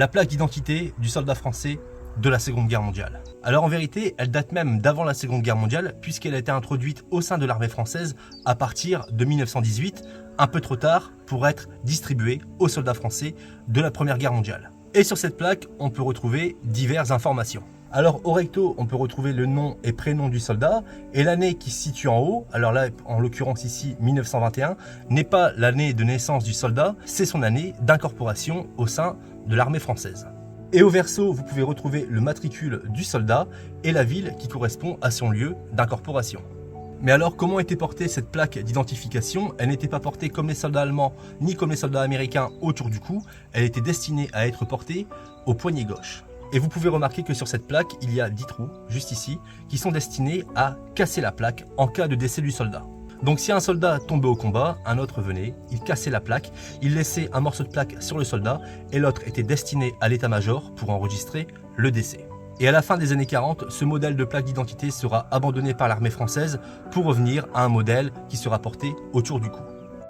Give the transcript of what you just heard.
la plaque d'identité du soldat français de la Seconde Guerre mondiale. Alors en vérité, elle date même d'avant la Seconde Guerre mondiale puisqu'elle a été introduite au sein de l'armée française à partir de 1918, un peu trop tard pour être distribuée aux soldats français de la Première Guerre mondiale. Et sur cette plaque, on peut retrouver diverses informations. Alors au recto, on peut retrouver le nom et prénom du soldat et l'année qui se situe en haut, alors là en l'occurrence ici 1921, n'est pas l'année de naissance du soldat, c'est son année d'incorporation au sein de l'armée française. Et au verso, vous pouvez retrouver le matricule du soldat et la ville qui correspond à son lieu d'incorporation. Mais alors, comment était portée cette plaque d'identification? Elle n'était pas portée comme les soldats allemands ni comme les soldats américains autour du cou, elle était destinée à être portée au poignet gauche. Et vous pouvez remarquer que sur cette plaque, il y a 10 trous, juste ici, qui sont destinés à casser la plaque en cas de décès du soldat. Donc si un soldat tombait au combat, un autre venait, il cassait la plaque, il laissait un morceau de plaque sur le soldat et l'autre était destiné à l'état-major pour enregistrer le décès. Et à la fin des années 40, ce modèle de plaque d'identité sera abandonné par l'armée française pour revenir à un modèle qui sera porté autour du cou.